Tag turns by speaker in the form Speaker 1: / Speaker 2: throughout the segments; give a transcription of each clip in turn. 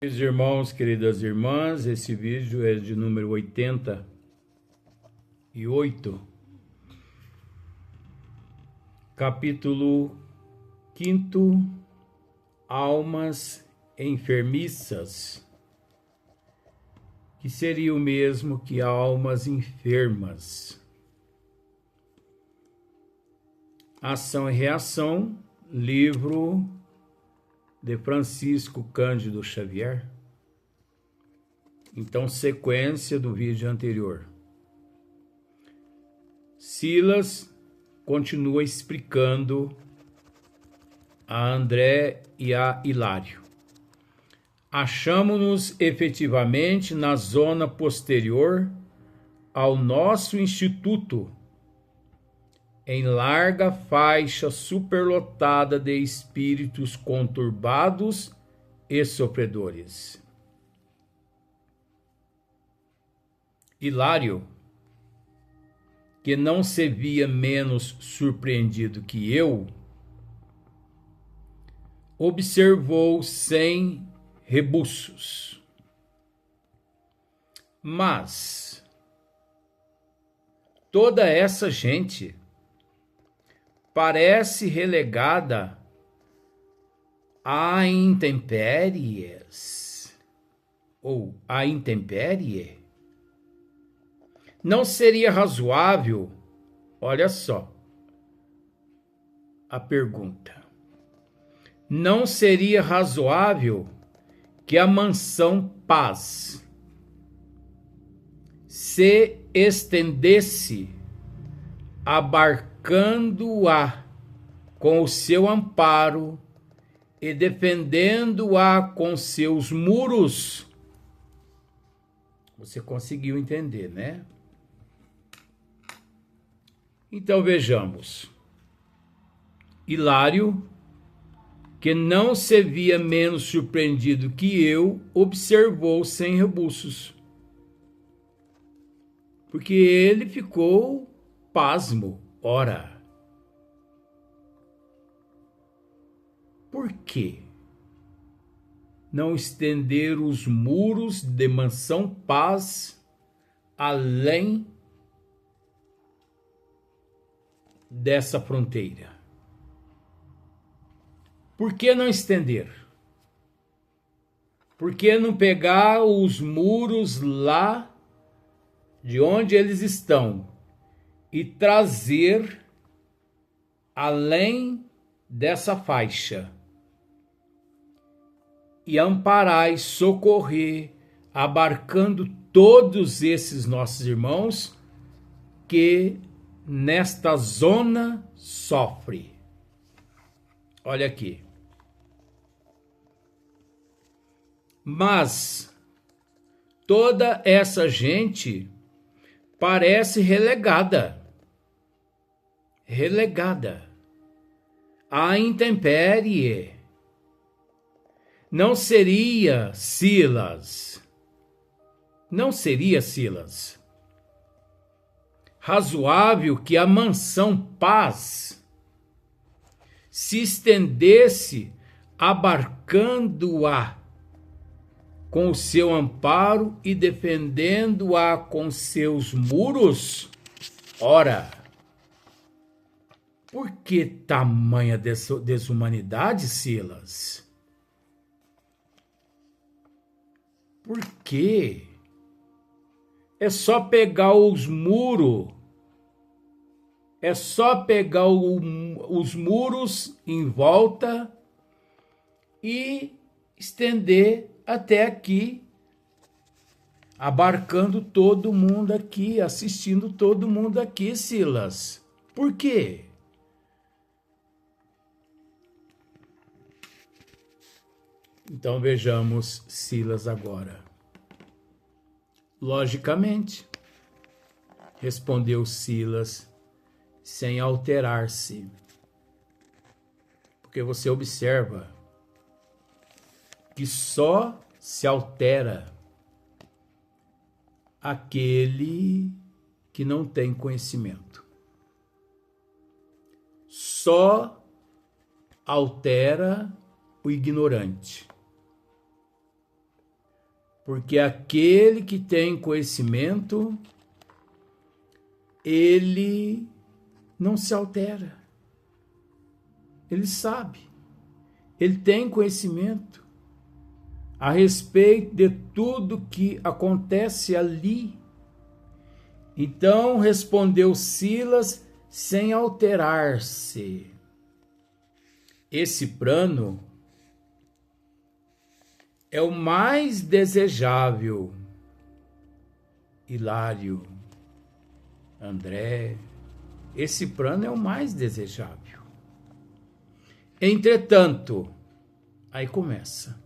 Speaker 1: Queridos irmãos, queridas irmãs, esse vídeo é de número 88, capítulo 5, Almas Enfermiças, que seria o mesmo que almas enfermas. Ação e reação, livro de Francisco Cândido Xavier. Então, sequência do vídeo anterior. Silas continua explicando a André e a Hilário. Achamo-nos efetivamente na zona posterior ao nosso instituto, em larga faixa superlotada de espíritos conturbados e sofredores. Hilário, que não se via menos surpreendido que eu, observou sem rebuços. Mas toda essa gente parece relegada a intempéries, ou a intempérie. Não seria razoável, olha só a pergunta, não seria razoável que a mansão Paz se estendesse abarcando-a com o seu amparo e defendendo-a com seus muros? Você conseguiu entender, né? Então vejamos. Hilário, que não se via menos surpreendido que eu, observou sem rebuços, porque ele ficou pasmo. Ora, por que não estender os muros de mansão Paz além dessa fronteira? Por que não estender? Por que não pegar os muros lá de onde eles estão e trazer além dessa faixa e amparar e socorrer, abarcando todos esses nossos irmãos que nesta zona sofrem? Olha aqui. Mas toda essa gente parece relegada à intempérie. Não seria, Silas, razoável que a mansão Paz se estendesse abarcando-a com o seu amparo e defendendo-a com seus muros? Ora, por que tamanha desumanidade, Silas? Por quê? É só pegar os muros, os muros em volta e estender até aqui, abarcando todo mundo aqui, assistindo todo mundo aqui, Silas. Por quê? Então vejamos Silas agora. Logicamente, respondeu Silas sem alterar-se, porque você observa que só se altera aquele que não tem conhecimento. Só altera o ignorante. Porque aquele que tem conhecimento, ele não se altera. Ele sabe. Ele tem conhecimento a respeito de tudo que acontece ali. Então respondeu Silas sem alterar-se. Esse plano é o mais desejável. Hilário, André, esse plano é o mais desejável. Entretanto, aí começa.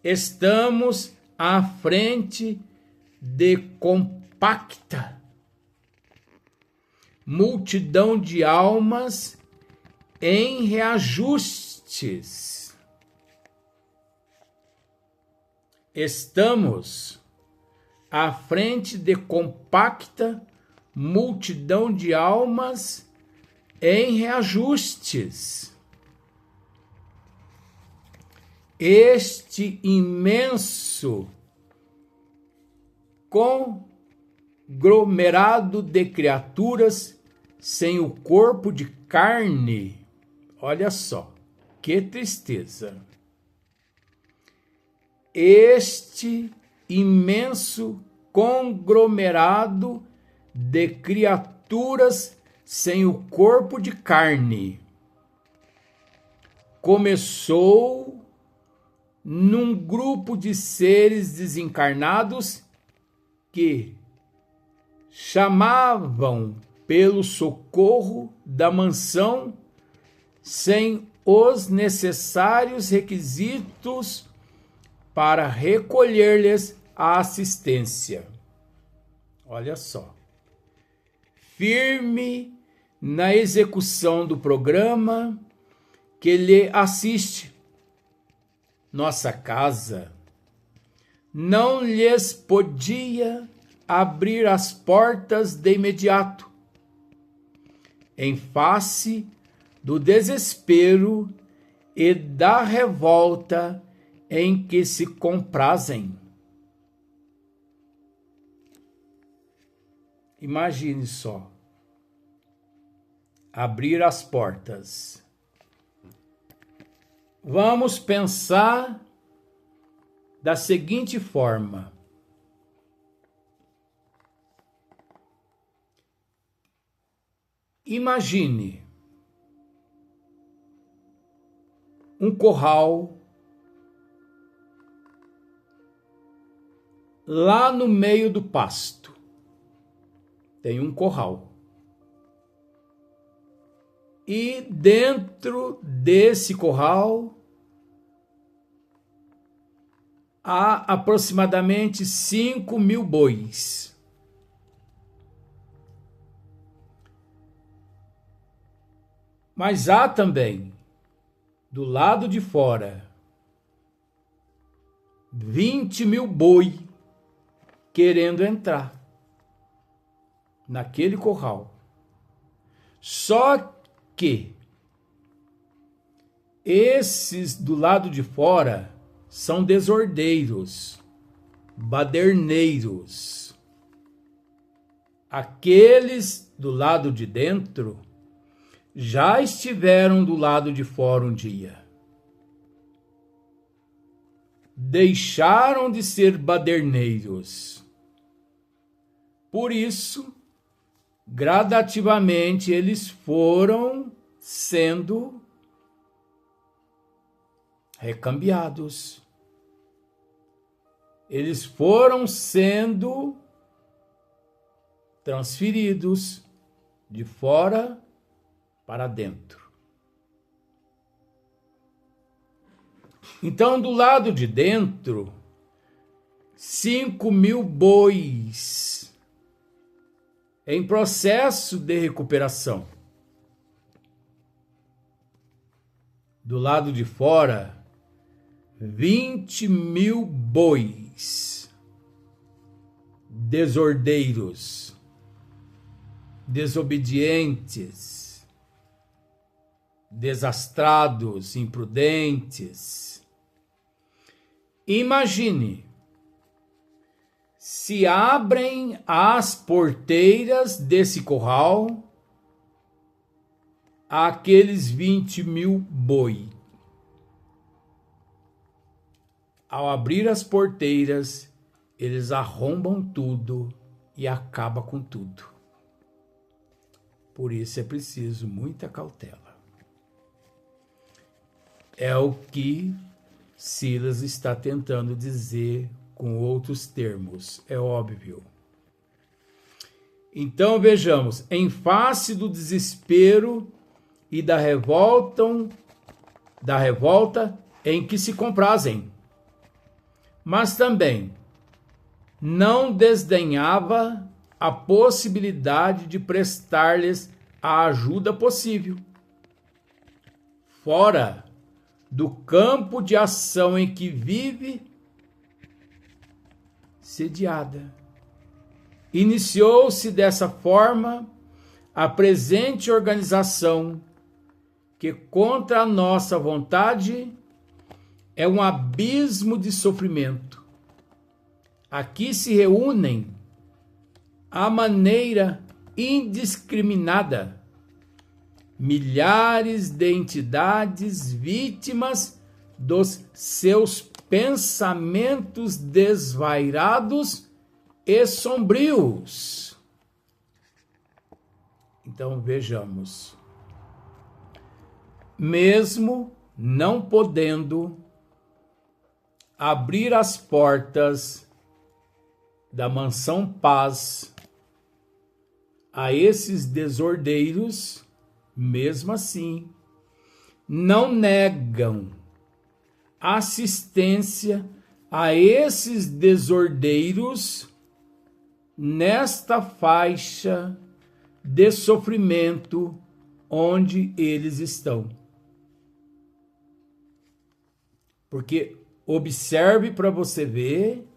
Speaker 1: Estamos à frente de compacta multidão de almas em reajustes. Estamos à frente de compacta multidão de almas em reajustes. Este imenso conglomerado de criaturas sem o corpo de carne, olha só, que tristeza. Este imenso conglomerado de criaturas sem o corpo de carne começou num grupo de seres desencarnados que chamavam pelo socorro da mansão sem os necessários requisitos para recolher-lhes a assistência. Olha só. Firme na execução do programa que lhe assiste. Nossa casa não lhes podia abrir as portas de imediato, em face do desespero e da revolta em que se comprazem. Imagine só, abrir as portas. Vamos pensar da seguinte forma. Imagine um curral lá no meio do pasto. Tem um curral. E dentro desse curral há aproximadamente 5.000 bois. Mas há também, do lado de fora, 20.000 boi querendo entrar naquele curral. Só que esses do lado de fora são desordeiros, baderneiros. Aqueles do lado de dentro já estiveram do lado de fora um dia. Deixaram de ser baderneiros. Por isso, gradativamente eles foram sendo recambiados. Eles foram sendo transferidos de fora para dentro. Então, do lado de dentro, 5.000 bois em processo de recuperação. Do lado de fora, 20.000 bois desordeiros, desobedientes, desastrados, imprudentes. Imagine, se abrem as porteiras desse curral, aqueles 20.000 boi. Ao abrir as porteiras, eles arrombam tudo e acabam com tudo. Por isso é preciso muita cautela. É o que Silas está tentando dizer com outros termos, é óbvio. Então vejamos, em face do desespero e da revolta em que se comprazem, mas também não desdenhava a possibilidade de prestar-lhes a ajuda possível, fora do campo de ação em que vive sediada. Iniciou-se dessa forma a presente organização, que contra a nossa vontade é um abismo de sofrimento. Aqui se reúnem à maneira indiscriminada milhares de entidades vítimas dos seus pensamentos desvairados e sombrios. Então vejamos, mesmo não podendo abrir as portas da mansão Paz a esses desordeiros, mesmo assim, não negam assistência a esses desordeiros nesta faixa de sofrimento onde eles estão. Porque observe para você ver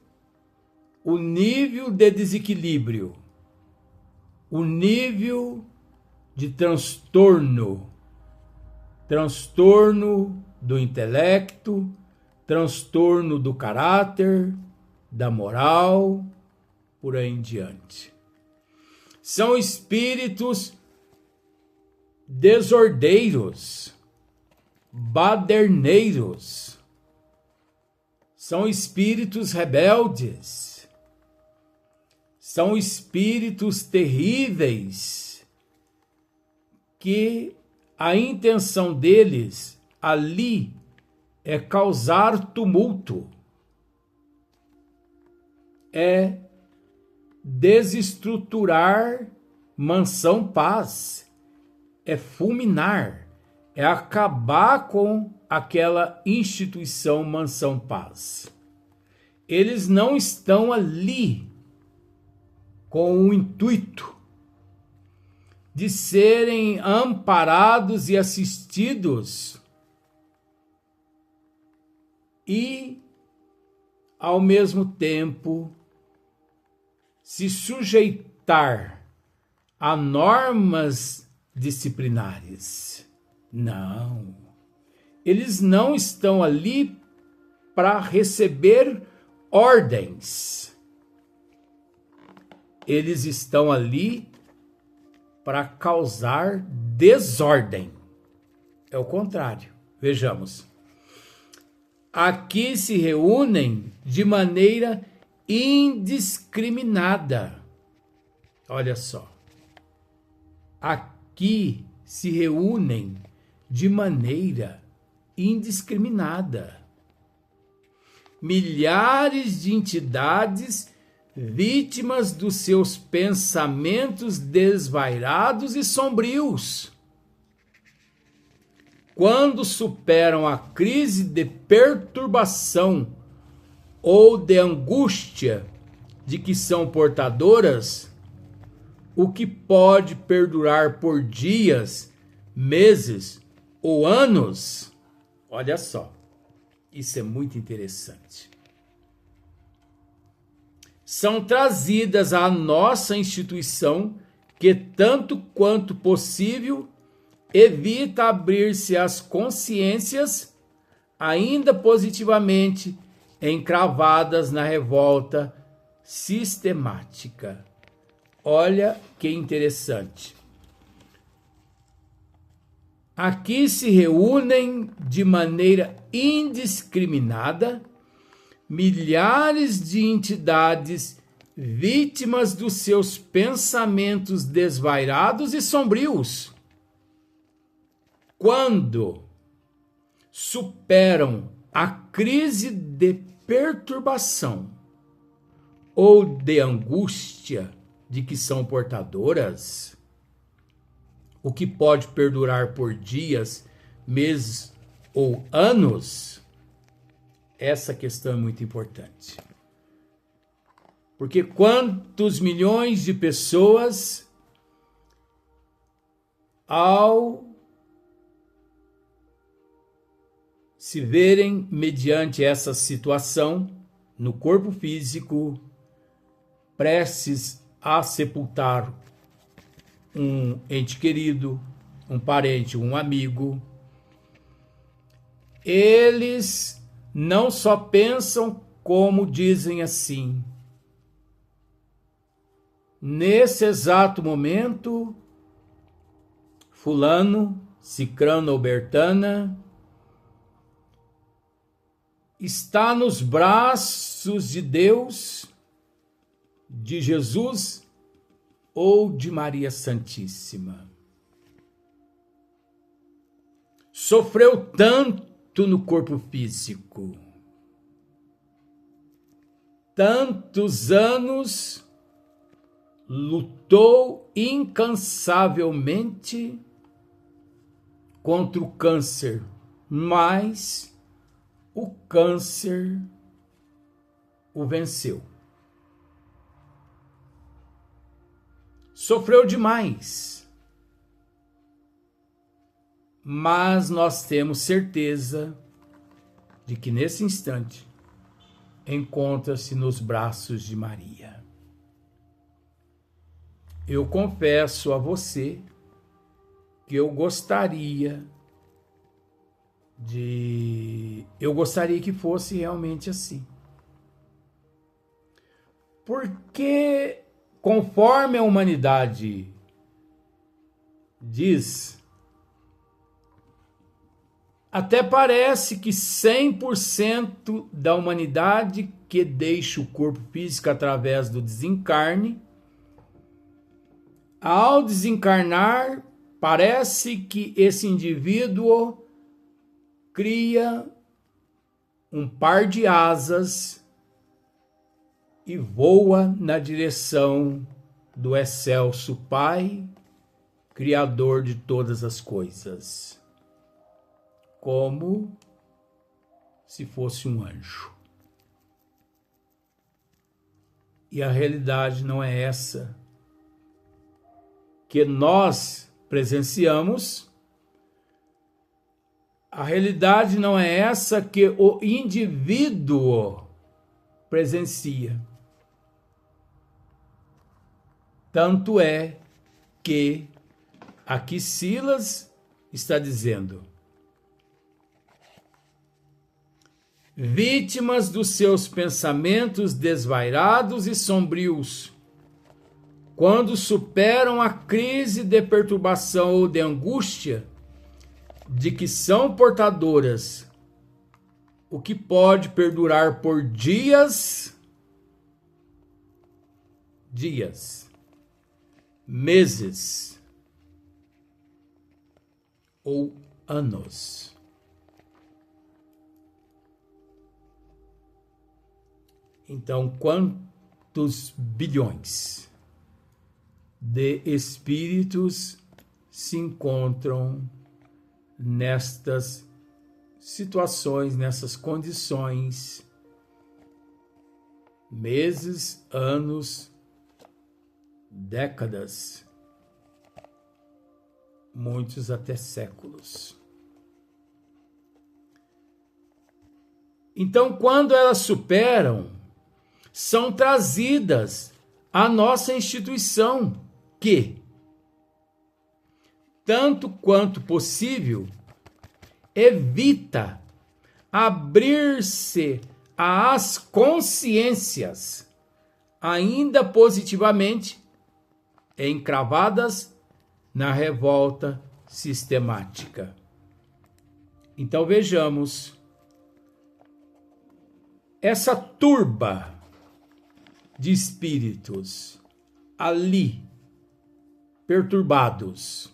Speaker 1: o nível de desequilíbrio, o nível de transtorno do intelecto, transtorno do caráter, da moral, por aí em diante. São espíritos desordeiros, baderneiros, são espíritos rebeldes, são espíritos terríveis, que a intenção deles ali é causar tumulto, é desestruturar mansão Paz, é fulminar, é acabar com aquela instituição mansão Paz. Eles não estão ali com o intuito de serem amparados e assistidos e, ao mesmo tempo, se sujeitar a normas disciplinares. Não. Eles não estão ali para receber ordens. Eles estão ali para causar desordem. É o contrário. Vejamos. Aqui se reúnem de maneira indiscriminada. Olha só. Aqui se reúnem de maneira indiscriminada milhares de entidades vítimas dos seus pensamentos desvairados e sombrios. Quando superam a crise de perturbação ou de angústia de que são portadoras, o que pode perdurar por dias, meses ou anos, olha só, isso é muito interessante. São trazidas à nossa instituição que, tanto quanto possível, evita abrir-se às consciências, ainda positivamente encravadas na revolta sistemática. Olha que interessante. Aqui se reúnem de maneira indiscriminada milhares de entidades vítimas dos seus pensamentos desvairados e sombrios. Quando superam a crise de perturbação ou de angústia de que são portadoras, o que pode perdurar por dias, meses ou anos, essa questão é muito importante. Porque quantos milhões de pessoas, ao se verem mediante essa situação no corpo físico, prestes a sepultar um ente querido, um parente, um amigo, eles não só pensam como dizem assim: nesse exato momento, fulano, cicrano ou bertana está nos braços de Deus, de Jesus ou de Maria Santíssima. Sofreu tanto no corpo físico, tantos anos, lutou incansavelmente contra o câncer, mas o câncer o venceu. Sofreu demais, mas nós temos certeza de que nesse instante encontra-se nos braços de Maria. Eu confesso a você que eu gostaria que fosse realmente assim. Porque conforme a humanidade diz, até parece que 100% da humanidade que deixa o corpo físico através do desencarne, ao desencarnar, parece que esse indivíduo cria um par de asas e voa na direção do excelso Pai, Criador de todas as coisas, como se fosse um anjo. E a realidade não é essa que nós presenciamos. A realidade não é essa que o indivíduo presencia. Tanto é que aqui Silas está dizendo: vítimas dos seus pensamentos desvairados e sombrios, quando superam a crise de perturbação ou de angústia de que são portadoras, o que pode perdurar por dias, meses ou anos. Então, quantos bilhões de espíritos se encontram nestas situações, nessas condições, meses, anos, décadas, muitos até séculos. Então, quando elas superam, são trazidas à nossa instituição, que, tanto quanto possível, evita abrir-se às consciências ainda positivamente encravadas na revolta sistemática. Então vejamos essa turba de espíritos ali perturbados,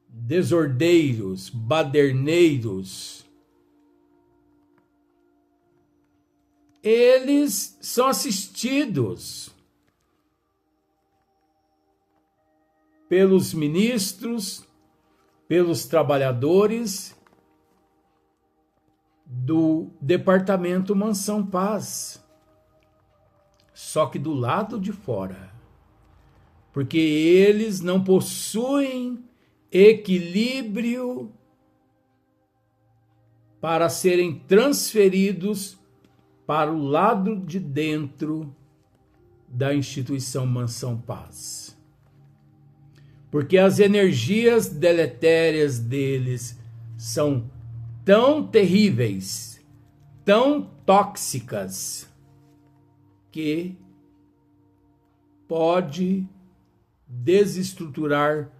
Speaker 1: desordeiros, baderneiros. Eles são assistidos pelos ministros, pelos trabalhadores do Departamento Mansão Paz. Só que do lado de fora, porque eles não possuem equilíbrio para serem transferidos para o lado de dentro da instituição Mansão Paz. Porque as energias deletérias deles são tão terríveis, tão tóxicas, que pode desestruturar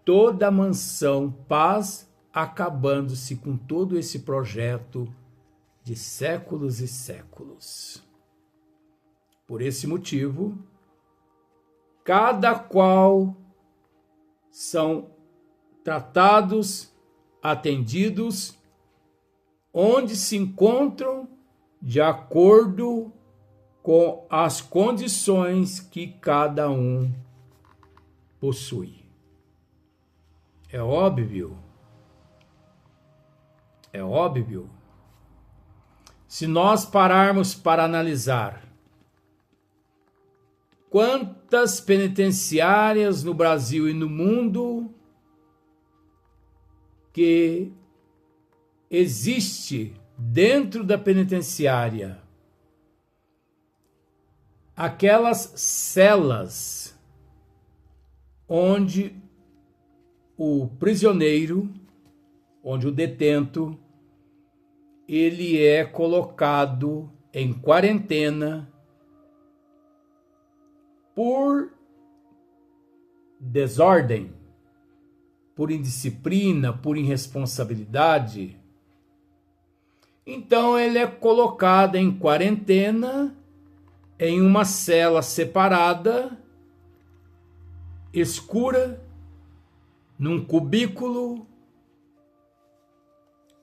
Speaker 1: toda a Mansão Paz, acabando-se com todo esse projeto de séculos e séculos. Por esse motivo, cada qual são tratados, atendidos, onde se encontram de acordo com as condições que cada um possui. É óbvio, se nós pararmos para analisar quantas penitenciárias no Brasil e no mundo que existe dentro da penitenciária, aquelas celas onde o prisioneiro, onde o detento, ele é colocado em quarentena por desordem, por indisciplina, por irresponsabilidade. Então ele é colocado em quarentena em uma cela separada, escura, num cubículo,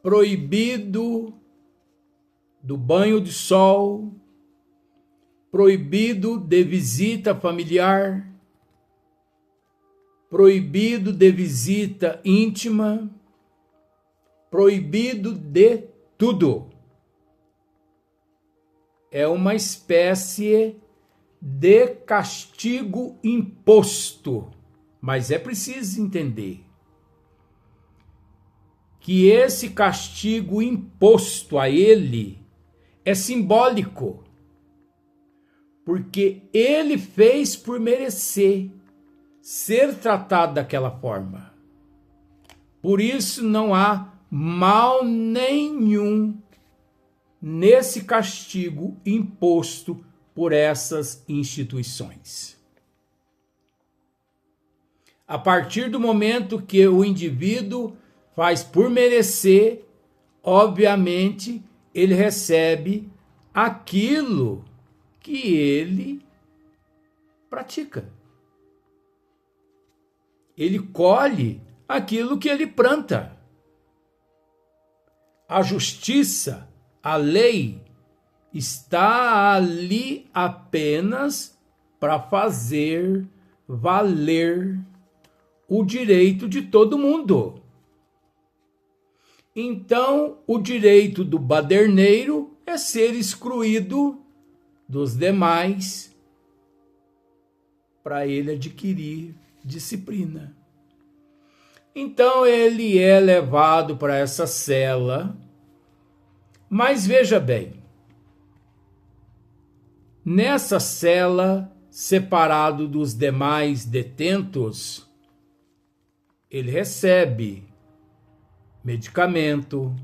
Speaker 1: proibido do banho de sol, proibido de visita familiar, proibido de visita íntima, proibido de tudo. É uma espécie de castigo imposto, mas é preciso entender que esse castigo imposto a ele é simbólico, porque ele fez por merecer ser tratado daquela forma. Por isso não há mal nenhum nesse castigo imposto por essas instituições. A partir do momento que o indivíduo faz por merecer, obviamente ele recebe aquilo que ele pratica. Ele colhe aquilo que ele planta. A justiça, a lei, está ali apenas para fazer valer o direito de todo mundo. Então, o direito do baderneiro é ser excluído dos demais para ele adquirir disciplina. Então, ele é levado para essa cela. Mas veja bem, nessa cela, separado dos demais detentos, ele recebe medicamento,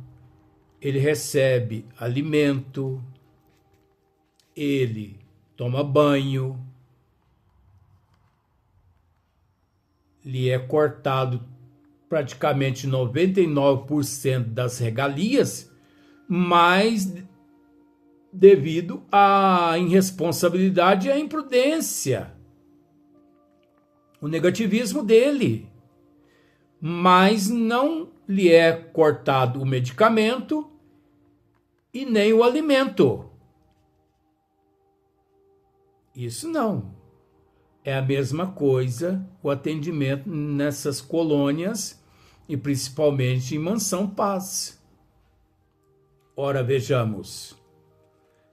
Speaker 1: ele recebe alimento, ele toma banho, lhe é cortado praticamente 99% das regalias, mas devido à irresponsabilidade e à imprudência, o negativismo dele. Mas não lhe é cortado o medicamento e nem o alimento. Isso não. É a mesma coisa o atendimento nessas colônias e principalmente em Mansão Paz. Ora, vejamos.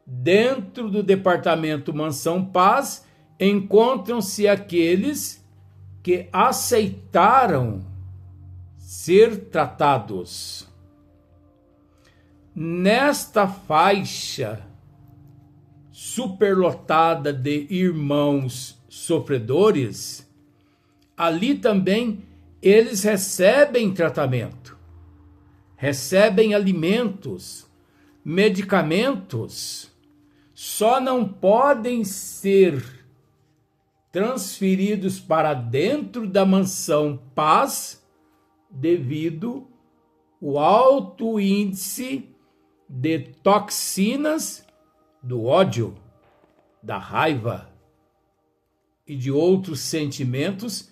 Speaker 1: Dentro do departamento Mansão Paz encontram-se aqueles que aceitaram ser tratados. Nesta faixa superlotada de irmãos sofredores, ali também eles recebem tratamento, recebem alimentos, medicamentos, só não podem ser transferidos para dentro da Mansão Paz devido ao alto índice de toxinas do ódio, da raiva e de outros sentimentos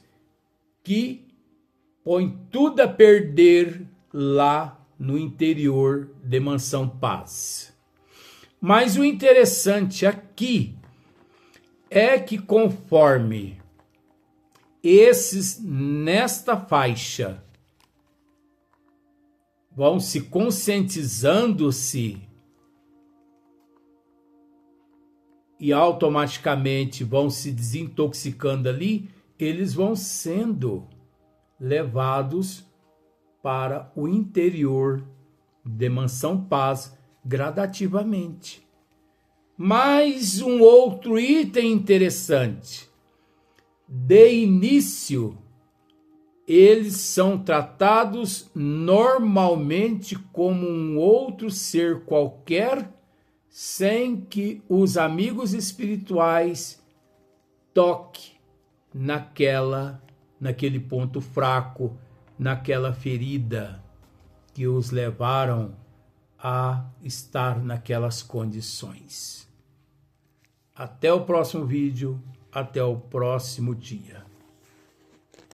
Speaker 1: que põem tudo a perder lá no interior de Mansão Paz. Mas o interessante aqui é que conforme esses nesta faixa vão se conscientizando-se e automaticamente vão se desintoxicando ali, eles vão sendo levados para o interior de Mansão Paz gradativamente. Mais um outro item interessante. De início, eles são tratados normalmente como um outro ser qualquer, sem que os amigos espirituais toquem naquele ponto fraco, naquela ferida que os levaram a estar naquelas condições. Até o próximo vídeo, até o próximo dia.